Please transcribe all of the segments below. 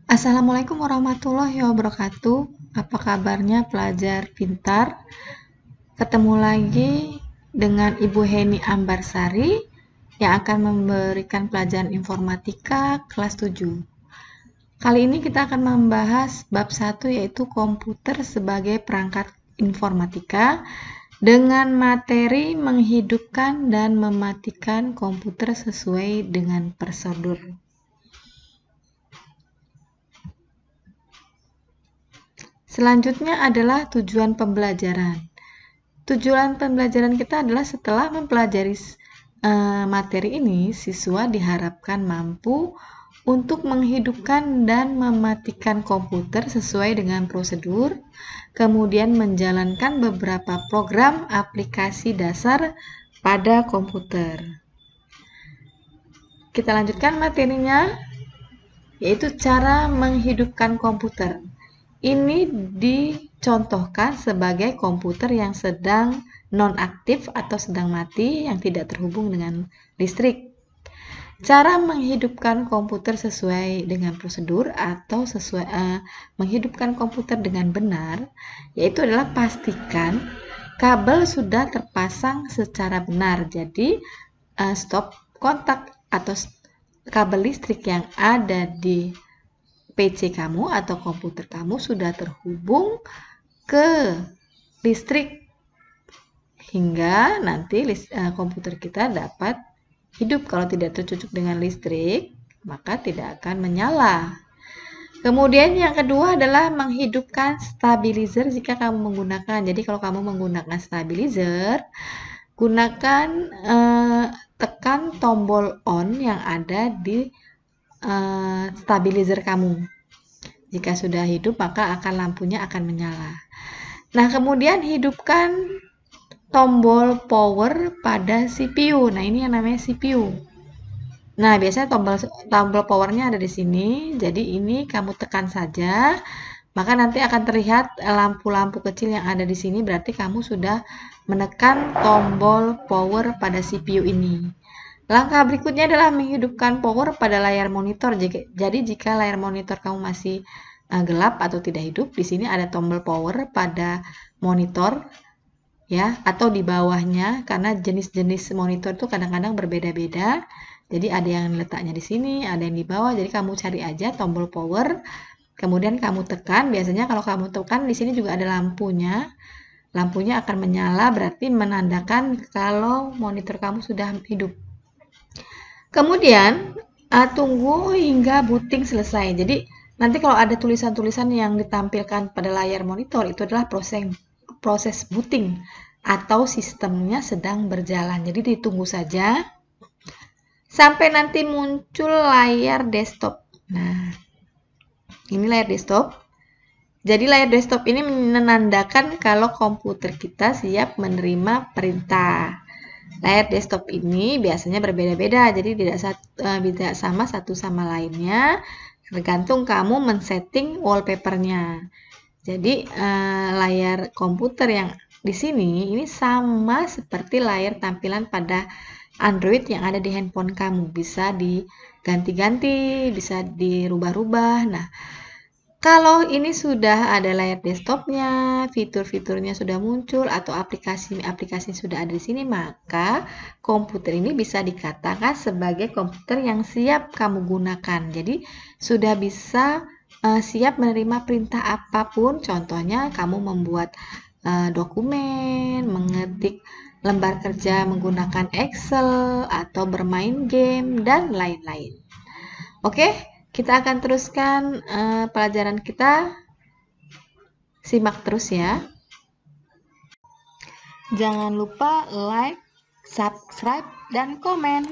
Assalamualaikum warahmatullahi wabarakatuh. Apa kabarnya pelajar pintar? Ketemu lagi dengan Ibu Heni Ambarsari yang akan memberikan pelajaran informatika kelas 7. Kali ini kita akan membahas bab 1 yaitu komputer sebagai perangkat informatika dengan materi menghidupkan dan mematikan komputer sesuai dengan prosedur. Selanjutnya adalah tujuan pembelajaran. Tujuan pembelajaran kita adalah setelah mempelajari materi ini, siswa diharapkan mampu untuk menghidupkan dan mematikan komputer sesuai dengan prosedur, kemudian menjalankan beberapa program aplikasi dasar pada komputer. Kita lanjutkan materinya, yaitu cara menghidupkan komputer. Ini dicontohkan sebagai komputer yang sedang non-aktif atau sedang mati yang tidak terhubung dengan listrik. Cara menghidupkan komputer sesuai dengan prosedur atau menghidupkan komputer dengan benar, yaitu adalah pastikan kabel sudah terpasang secara benar. Jadi stop kontak atau kabel listrik yang ada di PC kamu atau komputer kamu sudah terhubung ke listrik hingga nanti komputer kita dapat hidup. Kalau tidak tercocok dengan listrik, maka tidak akan menyala. Kemudian yang kedua adalah menghidupkan stabilizer jika kamu menggunakan. Jadi kalau kamu menggunakan stabilizer, gunakan tekan tombol on yang ada di stabilizer kamu. Jika sudah hidup, maka lampunya akan menyala. Nah, kemudian hidupkan tombol power pada CPU. Nah, ini yang namanya CPU. Nah, biasanya tombol powernya ada di sini. Jadi ini kamu tekan saja, maka nanti akan terlihat lampu-lampu kecil yang ada di sini. Berarti kamu sudah menekan tombol power pada CPU ini. Langkah berikutnya adalah menghidupkan power pada layar monitor. Jadi jika layar monitor kamu masih gelap atau tidak hidup, di sini ada tombol power pada monitor ya, atau di bawahnya, karena jenis-jenis monitor itu kadang-kadang berbeda-beda. Jadi ada yang letaknya di sini, ada yang di bawah. Jadi kamu cari aja tombol power, kemudian kamu tekan. Biasanya kalau kamu tekan di sini juga ada lampunya. Lampunya akan menyala, berarti menandakan kalau monitor kamu sudah hidup. Kemudian tunggu hingga booting selesai. Jadi nanti kalau ada tulisan-tulisan yang ditampilkan pada layar monitor, itu adalah proses booting atau sistemnya sedang berjalan. Jadi ditunggu saja sampai nanti muncul layar desktop. Nah, ini layar desktop. Jadi layar desktop ini menandakan kalau komputer kita siap menerima perintah. Layar desktop ini biasanya berbeda-beda, jadi tidak sama satu sama lainnya, tergantung kamu men-setting wallpapernya. Jadi layar komputer yang di sini ini sama seperti layar tampilan pada Android yang ada di handphone kamu. Bisa diganti-ganti, bisa dirubah-rubah. Nah, kalau ini sudah ada layar desktopnya, fitur-fiturnya sudah muncul, atau aplikasi-aplikasi sudah ada di sini, maka komputer ini bisa dikatakan sebagai komputer yang siap kamu gunakan. Jadi sudah bisa siap menerima perintah apapun. Contohnya kamu membuat dokumen, mengetik lembar kerja menggunakan Excel, atau bermain game, dan lain-lain. Oke? Kita akan teruskan pelajaran kita. Simak terus ya. Jangan lupa like, subscribe, dan komen.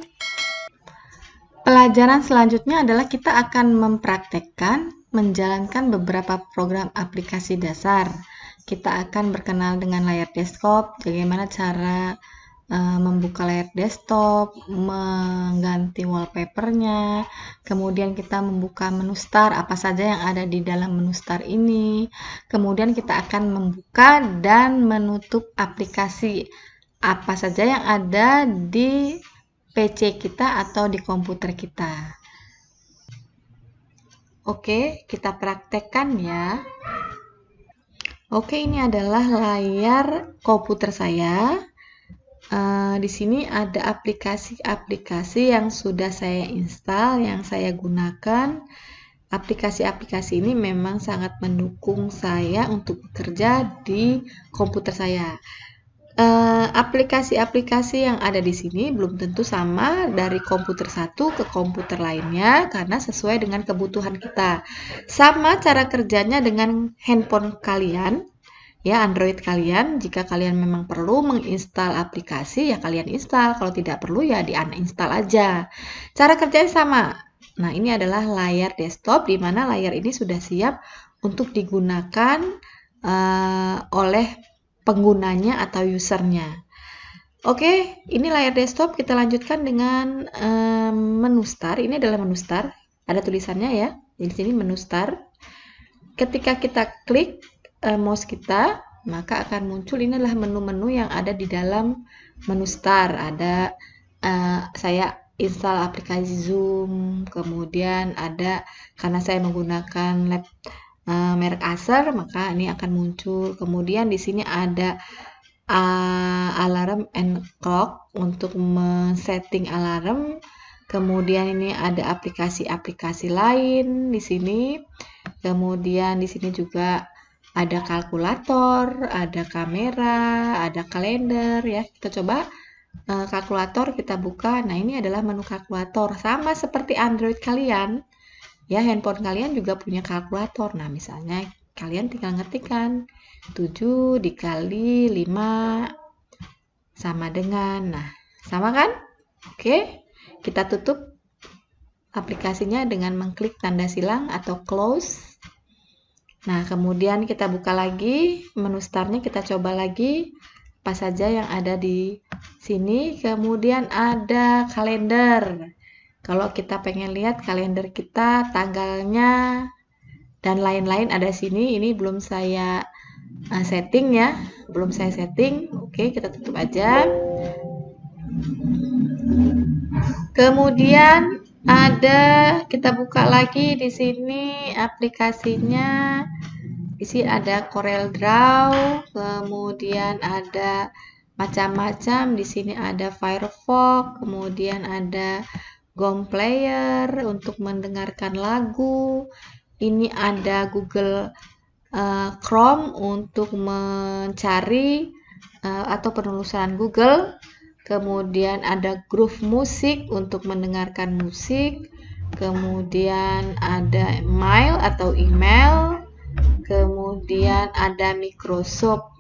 Pelajaran selanjutnya adalah kita akan mempraktekkan menjalankan beberapa program aplikasi dasar. Kita akan berkenal dengan layar desktop, bagaimana cara membuka layar desktop, mengganti wallpapernya, kemudian kita membuka menu start, apa saja yang ada di dalam menu start ini, kemudian kita akan membuka dan menutup aplikasi apa saja yang ada di PC kita atau di komputer kita. Oke, kita praktekkan ya. Oke, ini adalah layar komputer saya. Di sini ada aplikasi-aplikasi yang sudah saya install, yang saya gunakan. Aplikasi-aplikasi ini memang sangat mendukung saya untuk bekerja di komputer saya. Aplikasi-aplikasi yang ada di sini belum tentu sama dari komputer satu ke komputer lainnya karena sesuai dengan kebutuhan kita. Sama cara kerjanya dengan handphone kalian, ya, Android kalian. Jika kalian memang perlu menginstal aplikasi, ya kalian install. Kalau tidak perlu, ya di-uninstall aja. Cara kerjanya sama. Nah, ini adalah layar desktop, di mana layar ini sudah siap untuk digunakan oleh penggunanya atau usernya. Oke, ini layar desktop. Kita lanjutkan dengan menu start. Ini adalah menu start. Ada tulisannya ya. Di sini menu start. Ketika kita klik mouse kita, maka akan muncul, ini adalah menu-menu yang ada di dalam menu start. Ada saya install aplikasi Zoom, kemudian ada, karena saya menggunakan laptop merek Acer, maka ini akan muncul. Kemudian di sini ada alarm and clock untuk men-setting alarm. Kemudian ini ada aplikasi-aplikasi lain di sini. Kemudian di sini juga ada kalkulator, ada kamera, ada kalender ya. Kita coba kalkulator, kita buka. Nah, ini adalah menu kalkulator, sama seperti Android kalian. Ya, handphone kalian juga punya kalkulator. Nah, misalnya kalian tinggal ngetikkan 7 dikali 5 sama dengan, nah, sama kan? Oke, kita tutup aplikasinya dengan mengklik tanda silang atau close. Nah, kemudian kita buka lagi menu startnya, kita coba lagi apa saja yang ada di sini. Kemudian ada kalender. Kalau kita pengen lihat kalender kita, tanggalnya, dan lain-lain ada sini. Ini belum saya setting ya, belum saya setting. Oke, kita tutup aja. Kemudian ada, kita buka lagi di sini aplikasinya. Di sini ada Corel Draw, kemudian ada macam-macam. Di sini ada Firefox, kemudian ada GOM Player untuk mendengarkan lagu. Ini ada Google Chrome untuk mencari atau penelusuran Google. Kemudian ada Groove Music untuk mendengarkan musik. Kemudian ada mail atau email. Kemudian ada Microsoft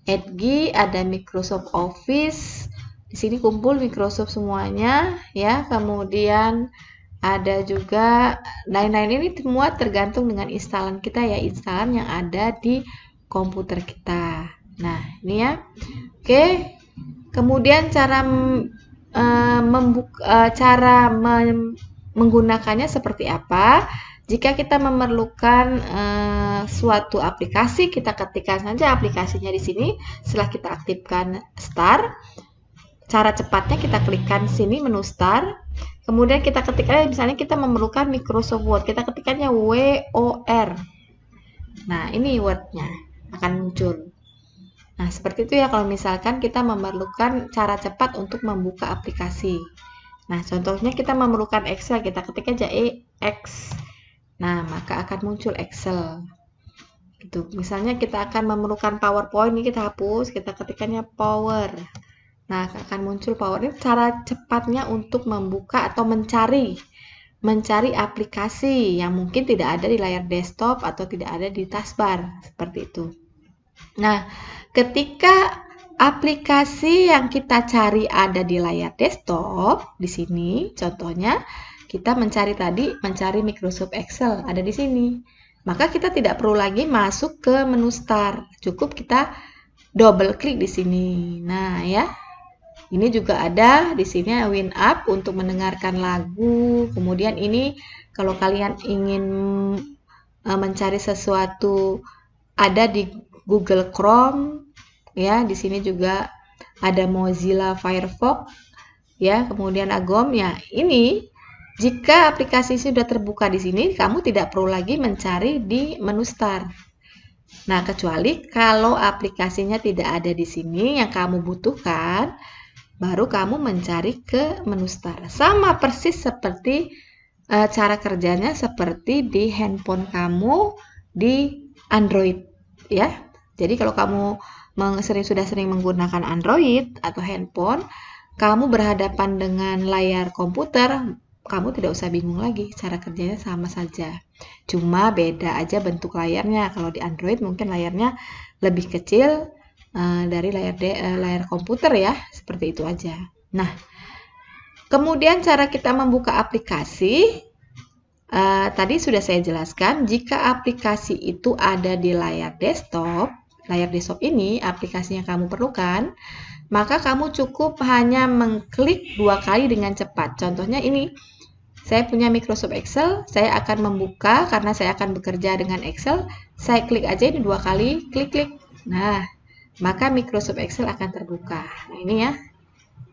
Edge, ada Microsoft Office. Di sini kumpul Microsoft semuanya ya. Kemudian ada juga lain-lain, ini semua tergantung dengan instalan kita ya, instalan yang ada di komputer kita. Nah, ini ya. Oke. Kemudian cara menggunakannya seperti apa? Jika kita memerlukan suatu aplikasi, kita ketikkan saja aplikasinya di sini. Setelah kita aktifkan start, cara cepatnya kita klikkan sini menu start. Kemudian kita ketikkan, misalnya kita memerlukan Microsoft Word, kita ketikkannya WOR. Nah, ini Word-nya akan muncul. Nah, seperti itu ya kalau misalkan kita memerlukan cara cepat untuk membuka aplikasi. Nah, contohnya kita memerlukan Excel, kita ketik aja EX. Nah, maka akan muncul Excel. Gitu. Misalnya kita akan memerlukan PowerPoint, ini kita hapus, kita ketikkannya Power. Nah, akan muncul Power. Ini cara cepatnya untuk membuka atau mencari aplikasi yang mungkin tidak ada di layar desktop atau tidak ada di taskbar, seperti itu. Nah, ketika aplikasi yang kita cari ada di layar desktop, di sini contohnya kita mencari Microsoft Excel, ada di sini. Maka kita tidak perlu lagi masuk ke menu start, cukup kita double klik di sini. Nah, ya. Ini juga ada di sini WinUp untuk mendengarkan lagu. Kemudian ini kalau kalian ingin mencari sesuatu ada di Google Chrome ya, di sini juga ada Mozilla Firefox ya, kemudian Agom ya. Ini Jika aplikasi sudah terbuka di sini, kamu tidak perlu lagi mencari di menu Start. Nah, kecuali kalau aplikasinya tidak ada di sini yang kamu butuhkan, baru kamu mencari ke menu Start. Sama persis seperti cara kerjanya seperti di handphone kamu di Android, ya. Jadi kalau kamu sudah sering menggunakan Android atau handphone, kamu berhadapan dengan layar komputer, kamu tidak usah bingung lagi, cara kerjanya sama saja. Cuma beda aja bentuk layarnya. Kalau di Android mungkin layarnya lebih kecil dari layar komputer ya, seperti itu aja. Nah, kemudian cara kita membuka aplikasi, tadi sudah saya jelaskan, jika aplikasi itu ada di layar desktop ini aplikasi yang kamu perlukan, maka kamu cukup hanya mengklik 2 kali dengan cepat. Contohnya ini, saya punya Microsoft Excel, saya akan membuka karena saya akan bekerja dengan Excel, saya klik aja ini 2 kali, klik-klik. Nah, maka Microsoft Excel akan terbuka. Nah, ini ya,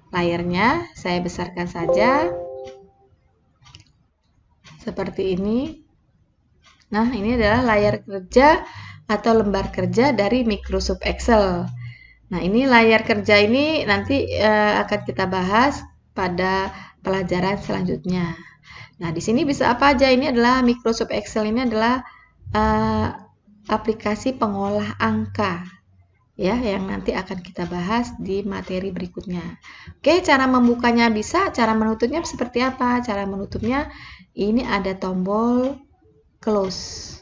layarnya saya besarkan saja. Seperti ini. Nah, ini adalah layar kerja atau lembar kerja dari Microsoft Excel. Nah, ini layar kerja ini nanti akan kita bahas pada pelajaran selanjutnya. Nah, di sini bisa apa aja? Ini adalah Microsoft Excel, ini adalah aplikasi pengolah angka, ya, yang nanti akan kita bahas di materi berikutnya. Oke, cara membukanya bisa, cara menutupnya seperti apa? Cara menutupnya ini ada tombol close.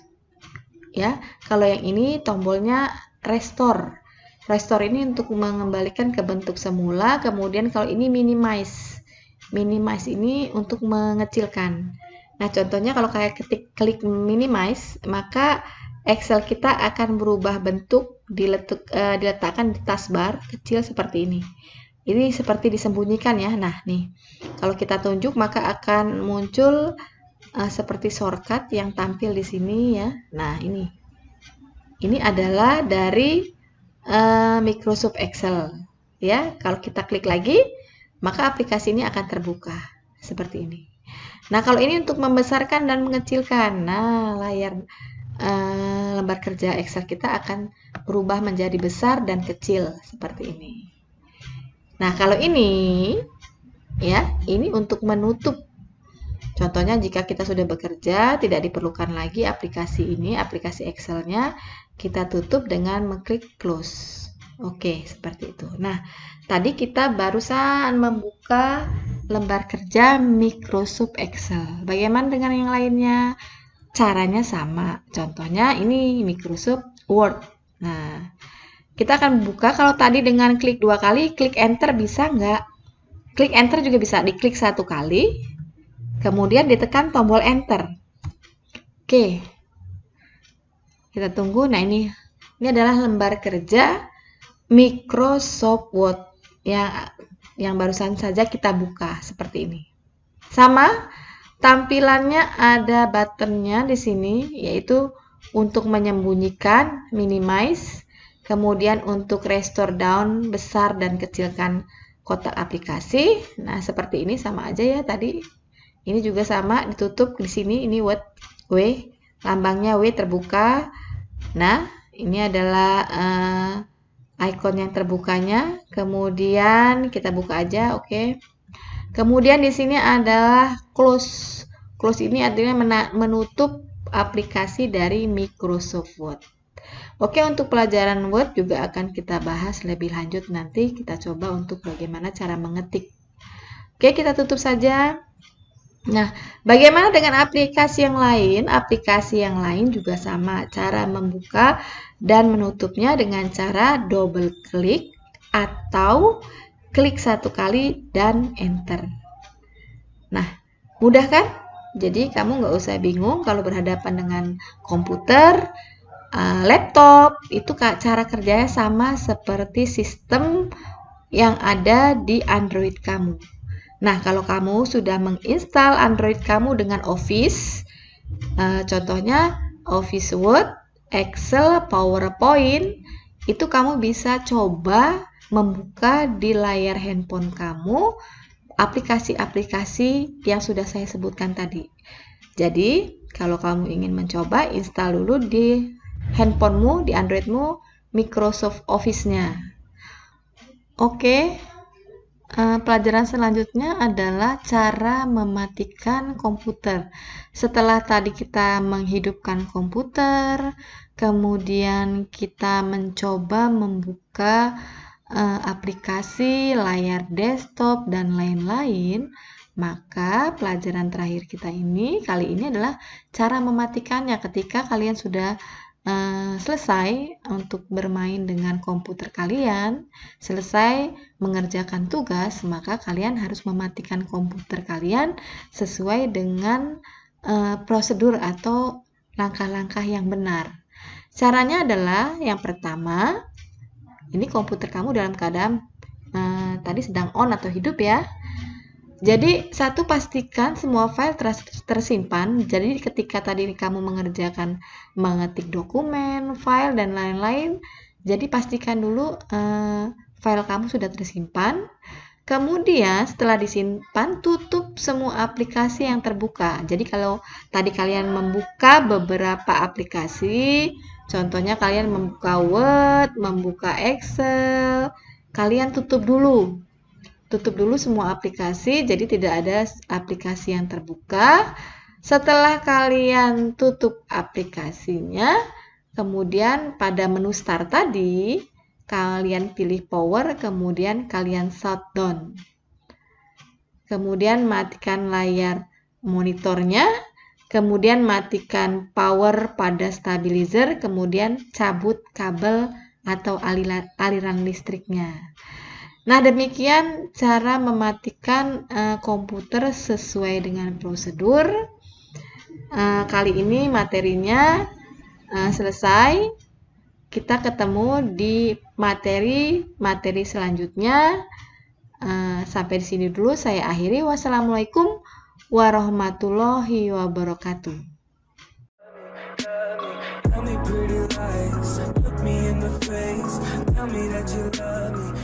Ya, kalau yang ini tombolnya restore. Restore ini untuk mengembalikan ke bentuk semula, kemudian kalau ini minimize. Minimize ini untuk mengecilkan. Nah, contohnya kalau kayak klik minimize, maka Excel kita akan berubah bentuk, diletakkan di taskbar kecil seperti ini. Ini seperti disembunyikan ya. Nah, nih, kalau kita tunjuk maka akan muncul seperti shortcut yang tampil di sini ya. Nah, ini adalah dari Microsoft Excel ya. Kalau kita klik lagi, maka aplikasi ini akan terbuka seperti ini. Nah, kalau ini untuk membesarkan dan mengecilkan. Nah, layar lembar kerja Excel kita akan berubah menjadi besar dan kecil seperti ini. Nah, kalau ini ya, ini untuk menutup. Contohnya jika kita sudah bekerja, tidak diperlukan lagi aplikasi ini, aplikasi Excel-nya, kita tutup dengan mengklik close. Oke, seperti itu. Nah, tadi kita barusan membuka lembar kerja Microsoft Excel. Bagaimana dengan yang lainnya? Caranya sama. Contohnya ini Microsoft Word. Nah, kita akan buka, kalau tadi dengan klik 2 kali, klik enter bisa nggak? Klik enter juga bisa, diklik 1 kali. Kemudian ditekan tombol enter. Oke. Kita tunggu. Nah, ini adalah lembar kerja Microsoft Word yang barusan saja kita buka seperti ini. Sama, tampilannya ada buttonnya di sini, yaitu untuk menyembunyikan, minimize, kemudian untuk restore down, besar dan kecilkan kotak aplikasi. Nah, seperti ini sama aja ya tadi. Ini juga sama, ditutup di sini, ini Word W, lambangnya W terbuka. Nah, ini adalah icon yang terbukanya. Kemudian kita buka aja, oke. Kemudian di sini adalah close. Close ini artinya menutup aplikasi dari Microsoft Word. Oke, untuk pelajaran Word juga akan kita bahas lebih lanjut nanti. Kita coba untuk bagaimana cara mengetik. Oke, kita tutup saja. Nah, bagaimana dengan aplikasi yang lain? Aplikasi yang lain juga sama. Cara membuka dan menutupnya dengan cara double klik atau klik 1 kali dan enter. Nah, mudah kan? Jadi kamu nggak usah bingung kalau berhadapan dengan komputer, laptop, itu cara kerjanya sama seperti sistem yang ada di Android kamu. Nah, kalau kamu sudah menginstal Android kamu dengan Office, contohnya Office Word, Excel, PowerPoint, itu kamu bisa coba membuka di layar handphone kamu, aplikasi-aplikasi yang sudah saya sebutkan tadi. Jadi, kalau kamu ingin mencoba, install dulu di handphonemu, di Androidmu, Microsoft Office-nya. Oke, pelajaran selanjutnya adalah cara mematikan komputer. Setelah tadi kita menghidupkan komputer, kemudian kita mencoba membuka aplikasi, layar desktop, dan lain-lain, maka pelajaran terakhir kita kali ini adalah cara mematikannya. Ketika kalian sudah selesai untuk bermain dengan komputer kalian, selesai mengerjakan tugas, maka kalian harus mematikan komputer kalian sesuai dengan prosedur atau langkah-langkah yang benar. Caranya adalah yang pertama, ini komputer kamu dalam keadaan tadi sedang on atau hidup ya. Jadi satu, pastikan semua file tersimpan. Jadi ketika tadi kamu mengetik dokumen, file dan lain-lain, jadi pastikan dulu file kamu sudah tersimpan. Kemudian setelah disimpan, tutup semua aplikasi yang terbuka. Jadi kalau tadi kalian membuka beberapa aplikasi, contohnya kalian membuka Word, membuka Excel, kalian tutup dulu. Tutup dulu semua aplikasi, jadi tidak ada aplikasi yang terbuka. Setelah kalian tutup aplikasinya, kemudian pada menu start tadi, kalian pilih power, kemudian kalian shutdown. Kemudian matikan layar monitornya, kemudian matikan power pada stabilizer, kemudian cabut kabel atau aliran listriknya. Nah, demikian cara mematikan komputer sesuai dengan prosedur. Kali ini materinya selesai. Kita ketemu di materi selanjutnya. Sampai di sini dulu saya akhiri. Wassalamualaikum warahmatullahi wabarakatuh. Tell me pretty lies, look me in the face, tell me that you love me.